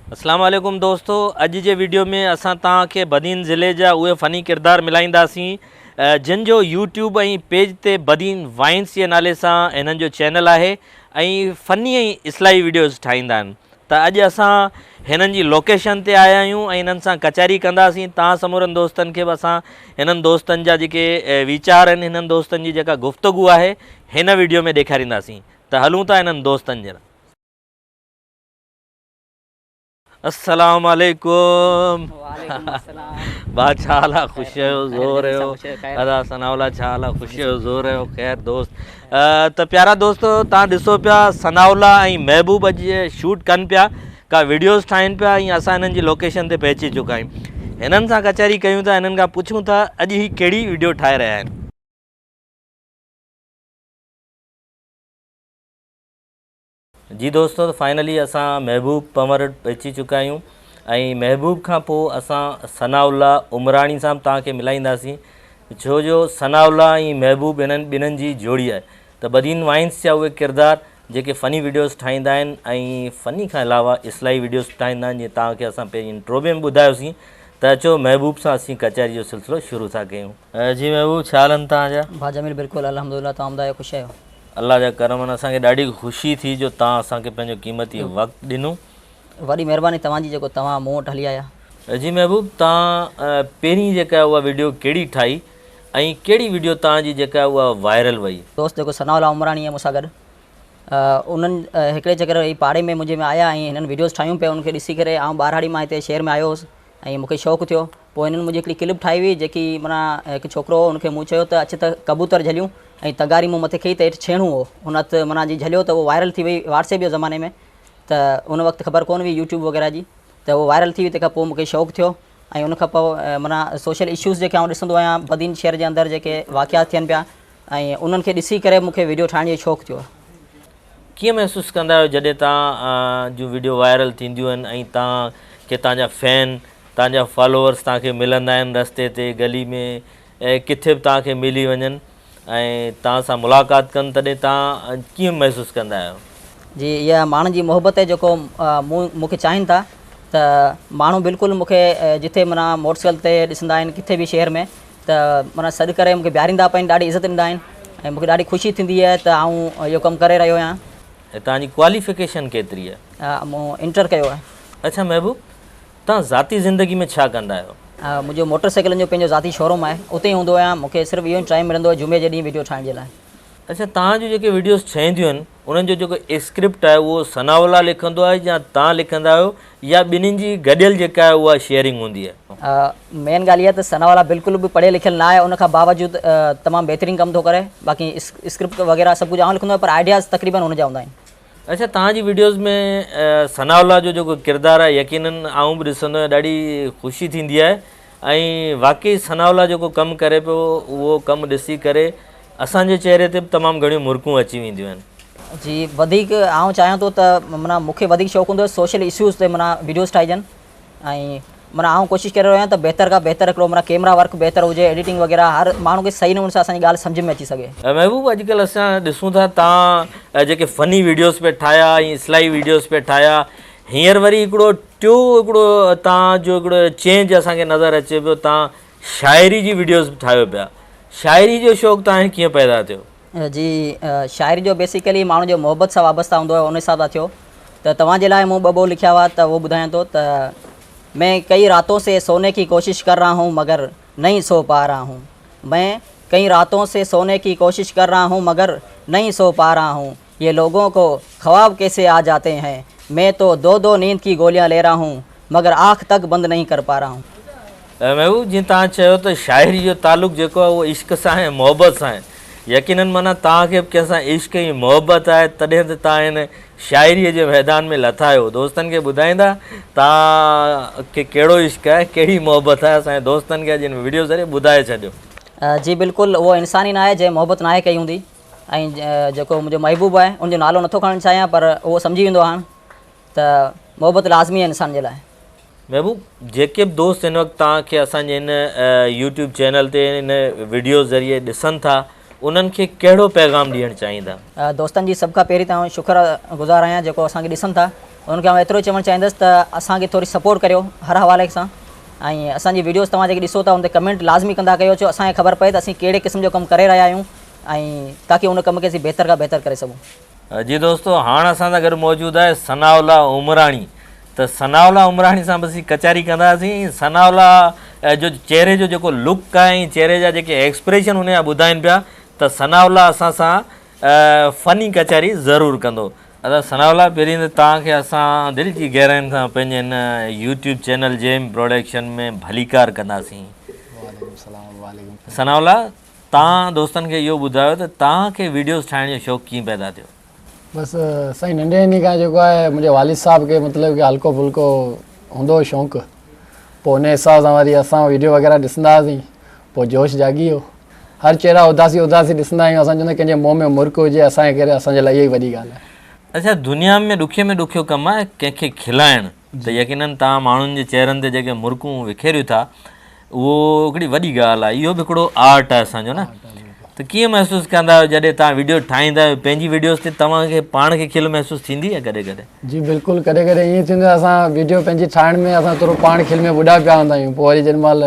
अस्सलाम वालेकुम दोस्तों, अॼु जे वीडियो में असां तव्हांखे बदीन ज़िले जा उहे फ़नी किरदार मिलाईंदासीं जिन जो यूट्यूब ऐं पेज ते बदीन वाइन्स जे नाले सां हिननि जो चैनल आहे ऐं फ़नी ऐं इस्लाही वीडियोज़ ठाहींदा आहिनि। त अॼु असां हिननि जी लोकेशन ते आया आहियूं ऐं हिननि सां कचहरी कंदासीं। तव्हां समूरनि दोस्तनि खे बि असां हिननि दोस्तनि जा जेके वीचार आहिनि, हिननि दोस्तनि जी जेका गुफ़्तगू आहे हिन वीडियो में ॾेखारींदासीं। त हलूं था हिननि दोस्तनि जे। अस्सलाम वालेकुम। बा छा हाल आहे? ख़ुशि आहियो? ज़ोर आहियो? अदा सनाउल्ला छा हाल आहे? ख़ुशि आहियो? ज़ोर आहियो? ख़ैर दोस्त। त प्यारा दोस्त, तव्हां ॾिसो पिया सनाउल्ला ऐं महबूब अॼु शूट कनि पिया, का वीडियोज़ ठाहिनि पिया ऐं असां हिननि जी लोकेशन ते पहुची चुका आहियूं। हिननि सां कचहरी कयूं था, हिननि खां पुछूं था अॼु ही कहिड़ी वीडियो ठाहे रहिया आहिनि। जी दोस्तों, फाइनली असां महबूब पंवर पहुची चुका आहियूं ऐं महबूब खां पोइ असां सनाउल्ला उमराणी सां तव्हांखे मिलाईंदासीं, छो जो सनाउल्ला ऐं महबूब हिननि ॿिन्हिनि जी जोड़ी आहे। त बदीन वाइन्स जा उहे किरदार जेके फ़नी वीडियोज़ ठाहींदा आहिनि ऐं फ़नी खां अलावा इस्लाही वीडियोज़ ठाहींदा आहिनि, जीअं तव्हांखे असां पहिरीं इंट्रो में ॿुधायोसीं। त अचो महबूब सां असीं कचहरी जो सिलसिलो शुरू था कयूं। जी महबूब, छा हाल आहिनि तव्हांजा? भाजमिल बिल्कुलु अल्हम्दुलिल्लाह, तव्हां ॿुधायो ख़ुशि आहियो? अल्लाह जा करम आहिनि। असांखे ॾाढी ख़ुशी थी जो तव्हां असांखे पंहिंजो क़ीमती वक़्तु ॾिनो। वॾी महिरबानी तव्हांजी जेको तव्हां मूं वटि हली आया। जी महबूब, तव्हां पहिरीं जेका उहा वीडियो कहिड़ी ठाही ऐं कहिड़ी वीडियो तव्हांजी जेका उहा वायरल वई? दोस्त जेको सनाउल्ला उमराणी आहे मूंसां गॾु, उन्हनि हिकिड़े चकर ई पाड़े में मुंहिंजे में आया ऐं हिननि वीडियोज़ ठाहियूं पिया। उनखे ॾिसी करे आउं ॿारहाड़ी मां हिते शहर में आयो हुउसि ऐं मूंखे शौक़ु थियो। पोइ हिननि मुंहिंजी हिकिड़ी क्लिप ठाही हुई, जेकी माना हिकु छोकिरो हो, उनखे मूं चयो त अच त कबूतर झलियूं ऐं तगारी मूं मथे खई त हेठि छेणो हो, हुन हथु माना जी झलियो त उहो वायरल थी वई व्हाट्सएप जे ज़माने में। त उन वक़्तु ख़बर कोन हुई यूट्यूब वग़ैरह जी, त उहो वायरल थी वई। तंहिंखां पोइ मूंखे शौक़ु थियो ऐं उनखां पोइ माना सोशल इशूज़ जेके आउं ॾिसंदो आहियां बदीन शहर जे अंदरि जेके वाक़ियात थियनि पिया ऐं उन्हनि खे ॾिसी करे मूंखे वीडियो ठाहिण जो शौक़ु थियो। कीअं महसूसु कंदा आहियो जॾहिं तव्हां जूं वीडियो वायरल थींदियूं आहिनि ऐं तव्हांखे तव्हांजा फैन, तव्हांजा फॉलोअर्स तव्हांखे मिलंदा आहिनि रस्ते ते, गली में, ऐं किथे बि तव्हांखे मिली वञनि ऐं तव्हां सां मुलाक़ात कनि, तॾहिं तव्हां कीअं महसूसु कंदा आहियो? जी, इहा माण्हुनि जी मोहबत आहे जेको मूंखे चाहिनि था। त माण्हू बिल्कुलु मूंखे जिथे माना मोटरसाइकिल ते ॾिसंदा आहिनि, किथे बि शहर में, त माना सॾु करे मूंखे बीहारींदा पिया आहिनि, ॾाढी इज़त ॾींदा आहिनि ऐं मूंखे ॾाढी ख़ुशी थींदी आहे त आउं इहो कमु करे रहियो आहियां। ऐं तव्हांजी क्वालिफिकेशन केतिरी आहे? मूं इंटर कयो आहे। अच्छा महबूब, तव्हां ज़ाती ज़िंदगी में छा कंदा आहियो? मुंहिंजो मोटरसाइकिलनि जो पंहिंजो ज़ाती शोरूम आहे, उते ई हूंदो आहियां। मूंखे सिर्फ़ु इहो ई टाइम मिलंदो आहे जुमे जे ॾींहुं वीडियो ठाहिण जे लाइ। अच्छा, तव्हांजूं जेके वीडियोज़ ठहंदियूं आहिनि उन्हनि जो जेको स्क्रिप्ट आहे उहो सनाउल्ला लिखंदो आहे या तव्हां लिखंदा आहियो, या ॿिन्हिनि जी गॾियल जेका आहे उहा शेयरिंग हूंदी आहे? मेन ॻाल्हि इहा त सनाउल्ला बिल्कुलु बि पढ़ियल लिखियल न आहे, उनखां बावजूदि तमामु बहितरीनु कमु थो करे। बाक़ी स्क्रिप्ट वग़ैरह सभु कुझु आउं लिखंदो आहियां, पर आइडियाज़ तक़रीबन हुन जा हूंदा आहिनि। अच्छा, तव्हांजी वीडियोज़ में सनाउल्ला जो जेको किरदारु आहे, यकीनन आउं बि ॾिसंदो आहियां, ॾाढी ख़ुशी थींदी आहे ऐं वाक़ई सनाउल्ला जेको कमु करे पियो उहो कमु ॾिसी करे असांजे चहिरे ते बि तमामु घणियूं मुर्कूं अची वेंदियूं आहिनि। जी, वधीक आउं चाहियां थो त माना मूंखे वधीक शौक़ु हूंदो आहे सोशल इशूज़ ते माना वीडियोज़ ठाहिजनि ऐं माना आउं कोशिशि करे रहियो आहियां त बहितर खां बहितर हिकिड़ो माना कैमरा वर्क बहितर हुजे, एडिटिंग वग़ैरह हर माण्हू खे सही नमूने सां असांजी ॻाल्हि सम्झ में अची सघे। महबूब, अॼुकल्ह असां ॾिसूं था तव्हां जेके फ़नी वीडियोज़ पे ठाहिया ऐं इस्लाही वीडियोज़ पे ठाहिया, हींअर वरी हिकिड़ो तव्हांजो हिकिड़ो चेंज असांखे नज़र अचे पियो, तव्हां शाइरी जी वीडियोज़ बि ठाहियो पिया। शाइरी जो शौक़ु तव्हांखे कीअं पैदा थियो? जी, शाइरी जो बेसिकली माण्हू जो मोहबत सां वाबस्ता हूंदो आहे, उन हिसाब सां थियो। त तव्हांजे लाइ मूं ॿ ॿोल लिखिया हुआ, त उहो ॿुधायां थो त मैं कई रातों से सोने की कोशिश कर रहा हूँ मगर नहीं सो पा रहा हूँ। मैं कई रातों से सोने की कोशिश कर रहा हूँ मगर नहीं सो पा रहा हूँ। ये लोगों को ख्वाब कैसे आ जाते हैं। मैं तो दो दो नींद की गोलियाँ ले रहा हूँ मगर आँख तक बंद नहीं कर पा रहा हूँ। महबूब, जीअं तव्हां चयो त शाइरी जो तालुक़ु जेको आहे उहो इश्क सां ऐं मोहबत सां आहे, यकीनन माना तव्हांखे बि कंहिंसां इश्क ऐं मोहबत आहे, तॾहिं त तव्हां हिन शाइरीअ जे मैदान में लथा आहियो। दोस्तनि खे ॿुधाईंदा तव्हांखे कहिड़ो इश्क आहे, कहिड़ी मोहबत आहे, असांजे दोस्तनि खे अॼु हिन वीडियो ज़रिए ॿुधाए छॾियो। जी बिल्कुलु, उहो इंसान ई न आहे जंहिं मोहबत न आहे कई हूंदी। ऐं जेको मुंहिंजो महबूब आहे उनजो नालो नथो खणणु चाहियां, पर उहो सम्झी वेंदो हाणे त मोहबत लाज़मी आहे इंसान जे लाइ। महबूब, जेके बि दोस्त हिन वक़्तु तव्हांखे असांजे हिन यूट्यूब चैनल ते हिन वीडियो ज़रिए ॾिसनि था, उन्हनि खे कहिड़ो पैगाम ॾियणु चाहींदा? दोस्तनि जी सभ खां पहिरीं त शुक्रगुज़ार आहियां जेको असांखे ॾिसनि था उनखे आउं एतिरो चवणु चाहींदुसि त असांखे थोरी सपोर्ट करियो हर हवाले सां ऐं असांजी वीडियोस तव्हां जेके ॾिसो था उन ते कमेंट लाज़मी कंदा कयो छो असांखे ख़बर पए त असीं कहिड़े क़िस्म जो कमु करे रहिया आहियूं ऐं ताकी उन कम खे असीं बहितर खां बहितर करे सघूं। जी दोस्तों, हाणे असां सां गॾु मौजूदु आहे सनाउल्ला उमराणी। त सनाउल्ला उमराणी सां बि असीं कचारी कंदासीं। सनाउल्ला जो चहिरे जो जेको लुक आहे ऐं चहिरे जा जेके एक्सप्रेशन हुन जा ॿुधाइनि पिया त सनाउल्ला असां सां फ़नी कचारी ज़रूरु कंदो। अदा सनाउल्ला, पहिरीं त तव्हांखे असां दिलि जी गहराइनि सां पंहिंजे हिन यूट्यूब चैनल जेम प्रोडक्शन में भलीकार कंदासीं। सनाउल्ला, तव्हां दोस्तनि खे इहो ॿुधायो त तव्हांखे वीडियोस ठाहिण जो शौक़ु कीअं पैदा थियो? बसि साईं नंढे ॾींहं खां जेको आहे मुंहिंजे वालिद साहब खे मतिलबु कि हल्को फुल्को हूंदो हुओ शौक़ु, पोइ उन हिसाब सां वरी असां वीडियो वग़ैरह ॾिसंदा हुआसीं, पोइ जोश जागी वियो। हर चहिरा उदासी उदासी ॾिसंदा आहियूं, असां चवंदा कंहिंजे मुंहं में मुर्क हुजे असांजे करे असांजे लाइ इहा ई वॾी ॻाल्हि आहे। अच्छा, दुनिया में ॾुखियो कमु आहे कंहिंखे खिलाइणु, त यकीननि तव्हां माण्हुनि जे चहिरनि ते जेके मुर्कूं विखेरियो था उहो हिकिड़ी वॾी ॻाल्हि आहे। इहो बि हिकिड़ो आर्ट आहे असांजो न। त कीअं महसूसु कंदा आहियो जॾहिं तव्हां वीडियो ठाहींदा आहियो पंहिंजी वीडियोस ते? तव्हांखे पाण खे खिल महसूसु थींदी आहे कॾहिं कॾहिं? जी बिल्कुलु, कॾहिं कॾहिं ईअं थींदो आहे असां वीडियो पंहिंजी ठाहिण में असां थोरो पाण खिल में ॿुॾा पिया हूंदा आहियूं, पोइ वरी जेॾी महिल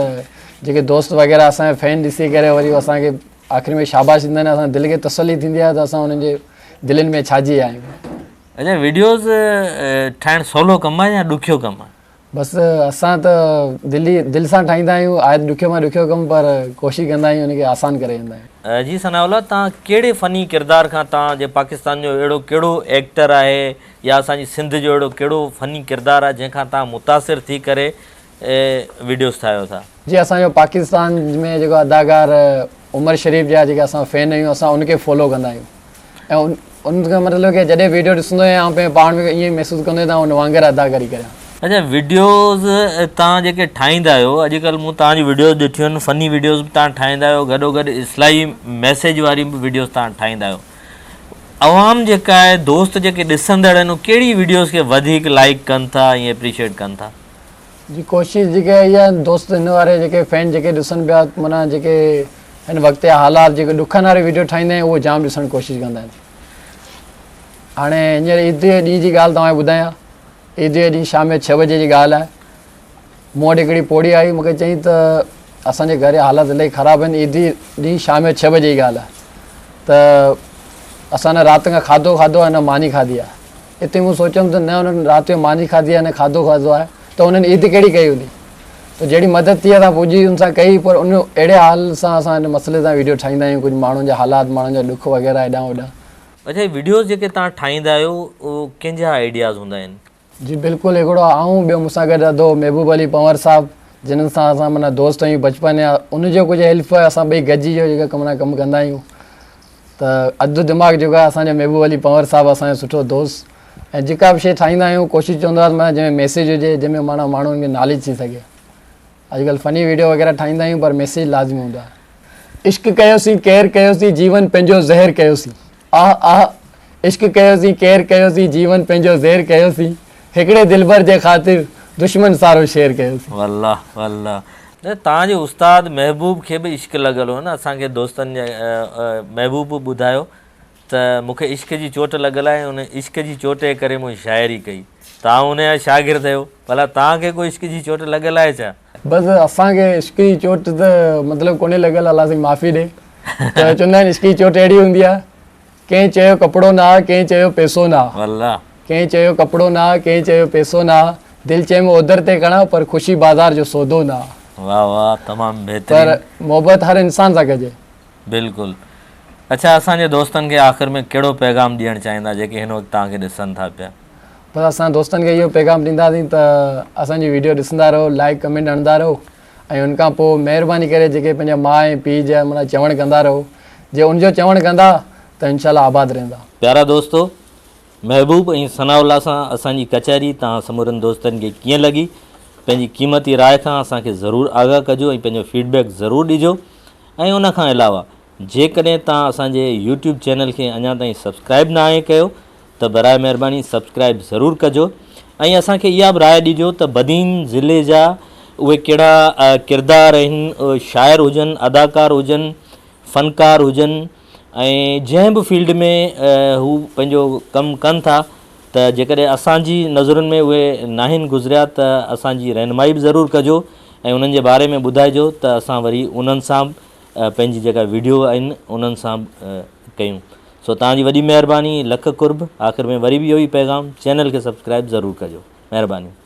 जेके दोस्त वग़ैरह असांजे फैन ॾिसी करे वरी असांखे आख़िरी में शाबाश ॾींदा आहिनि, असां दिलि खे तसली थींदी आहे त असां उन्हनि जे दिलनि में छाजी विया आहियूं। अच्छा, वीडियोस ठाहिणु सवलो कमु आहे या ॾुखियो कमु आहे? बसि असां त दिलि सां ठाहींदा आहियूं, आहे ॾुखियो मां ॾुखियो कमु, पर कोशिशि कंदा आहियूं उनखे आसान करे वेंदा आहियूं। जी सनाउल्ला, तव्हां कहिड़े फ़नी किरदार खां, तव्हां जे पाकिस्तान जो अहिड़ो कहिड़ो एक्टर आहे या असांजी सिंध जो अहिड़ो कहिड़ो फ़नी किरदारु आहे जंहिंखां तव्हां मुतासिर थी करे वीडियोस ठाहियो था? जी, असांजो पाकिस्तान में जेको अदाकार उमर शरीफ़ जा जेके असां फैन आहियूं, असां उनखे फॉलो कंदा आहियूं ऐं उनखां मतिलबु कि जॾहिं वीडियो ॾिसंदो आहियां पंहिंजे पाण में ईअं महसूसु कंदो आहियां उन वांगुरु अदाकारी करियां। अच्छा, वीडियोज़ तव्हां जेके ठाहींदा आहियो, अॼुकल्ह मूं तव्हांजी वीडियोज़ ॾिठियूं आहिनि, फ़नी वीडियोज़ बि तव्हां ठाहींदा आहियो, गॾोगॾु इस्लाही मैसेज वारी बि वीडियोज़ तव्हां ठाहींदा आहियो। अवाम जेका आहे, दोस्त जेके ॾिसंदड़ आहिनि, कहिड़ी वीडियोज़ खे वधीक लाइक कनि था ऐं एप्रिशिएट कनि था? जी, कोशिशि जेके इहा दोस्त हिन वारे जेके फैन जेके ॾिसनि पिया, माना जेके हिन वक़्त जा हालात जेके ॾुखनि वारे वीडियो ठाहींदा आहियूं उहो जाम ॾिसणु कोशिशि कंदा आहिनि। हाणे हींअर ईद जे ॾींहं जी ॻाल्हि तव्हांखे ॿुधायां, ईद जे ॾींहुं शाम जो 6 बजे जी ॻाल्हि आहे, मूं वटि हिकिड़ी पोड़ी आई, मूंखे चई त असांजे घर जा हालात इलाही ख़राबु आहिनि, ईद ॾींहुं शाम जो 6 बजे जी ॻाल्हि आहे, त असां न राति खां खाधो खाधो आहे न मानी खाधी आहे। हिते मूं सोचियुमि त न उन्हनि राति जो मानी खाधी आहे न खाधो खाधो आहे, त उन्हनि ईद कहिड़ी कई हूंदी? त जहिड़ी मदद थी आहे असां पुॼी हुन सां कई, पर उन अहिड़े हाल सां असां हिन मसइले सां वीडियो ठाहींदा आहियूं, कुझु माण्हुनि जा हालात, माण्हुनि जा ॾुख वग़ैरह हेॾां होॾां। अच्छा, वीडियोज़ जेके तव्हां ठाहींदा आहियो उहो कंहिंजा आइडियाज़ हूंदा आहिनि? जी बिल्कुलु, हिकिड़ो आऊं ॿियो मूंसां गॾु अधो महबूब अली पंवर साहब, जिन्हनि सां असां माना दोस्त आहियूं बचपन जा, उनजो कुझु हेल्प आहे, असां ॿई गॾिजी जो जेका कमु कंदा आहियूं। त अधु दिमाग़ु जेको आहे असांजो महबूब अली पंवर साहब, असांजो सुठो दोस्त, ऐं जेका बि शइ ठाहींदा आहियूं कोशिशि चवंदो आहे माना जंहिंमें मैसेज हुजे, जंहिंमें माना माण्हुनि खे नॉलेज थी सघे। अॼुकल्ह फ़नी वीडियो वग़ैरह ठाहींदा आहियूं पर मैसेज लाज़मी हूंदो आहे। इश्क कयोसीं केर कयोसीं, जीवन पंहिंजो ज़हर कयोसीं, आह आह इश्क कयोसीं केर कयोसीं, जीवन पंहिंजो ज़हर कयोसीं, हिकिड़े दिलबर जे ख़ातिर दुश्मन सारो शेर कयोसीं। वल्लाह वल्लाह, न तव्हांजे उस्ताद महबूब खे बि इश्क लॻल हो न। असांखे दोस्तनि जे महबूब ॿुधायो त मूंखे इश्क जी चोट लॻल आहे, उन इश्क जी चोट जे करे मूं शाइरी कई। तव्हां हुनजा शागिर्द आहियो, भला तव्हांखे कोई इश्क जी चोट लॻल आहे छा? बसि असांखे इश्क जी चोट त मतिलबु कोन्हे लॻल, अलाह साईं माफ़ी ॾे। त चवंदा आहिनि इश्क जी चोट अहिड़ी हूंदी आहे, कंहिं चयो कपिड़ो न आहे, कंहिं चयो पैसो न आहे, वल्लाह कंहिं चयो कपिड़ो न आहे, कंहिं चयो पैसो न आहे, दिलि चए में ओधर ते कणा पर ख़ुशी बाज़ार जो सौदो न आहे। वाह वाह, तमामु बहितरीन। पर मोहबत हर इंसान सां कजे। बिल्कुलु। अच्छा, असांजे दोस्तनि खे आख़िर में कहिड़ो पैगाम ॾियणु चाहींदा जेके हिन वक़्तु तव्हांखे ॾिसनि था पिया? पर असां दोस्तनि खे इहो पैगाम ॾींदासीं त असांजी वीडियो ॾिसंदा रहो, लाइक कमेंट हणंदा रहो, ऐं उनखां पोइ महिरबानी करे जेके पंहिंजा माउ ऐं पीउ जा माना चवणु कंदा रहो, जे उनजो चवणु कंदा त इंशाल्लाह आबाद रहंदा। प्यारा दोस्तो, महबूब ऐं सनाउल्ला सां असांजी कचहरी तव्हां समूरनि दोस्तनि खे कीअं लॻी, पंहिंजी क़ीमती राय खां असांखे ज़रूरु आगाह कजो ऐं पंहिंजो फीडबैक ज़रूरु ॾिजो। ऐं उनखां अलावा जेकॾहिं तव्हां असांजे यूट्यूब चैनल खे अञा ताईं सब्सक्राइब न आहे कयो त बराए महिरबानी सब्सक्राइब ज़रूरु कजो। ऐं असांखे इहा बि राय ॾिजो त बदीन ज़िले जा उहे कहिड़ा किरदार आहिनि, शाइर हुजनि, अदाकार हुजनि, फ़नकार हुजनि, ऐं जंहिं बि फील्ड में हू पंहिंजो कमु कनि था त जेकॾहिं असांजी नज़रुनि में उहे नाहिनि गुज़रिया त असांजी रहनुमाई बि ज़रूरु कजो ऐं उन्हनि जे बारे में ॿुधाइजो त असां वरी उन्हनि सां पंहिंजी जेका वीडियो आहिनि उन्हनि सां कयूं। सो तव्हांजी वॾी महिरबानी, लख कुर्ब। आख़िर में वरी बि इहो ई पैगाम, चैनल खे सब्सक्राइब ज़रूरु कजो। महिरबानी।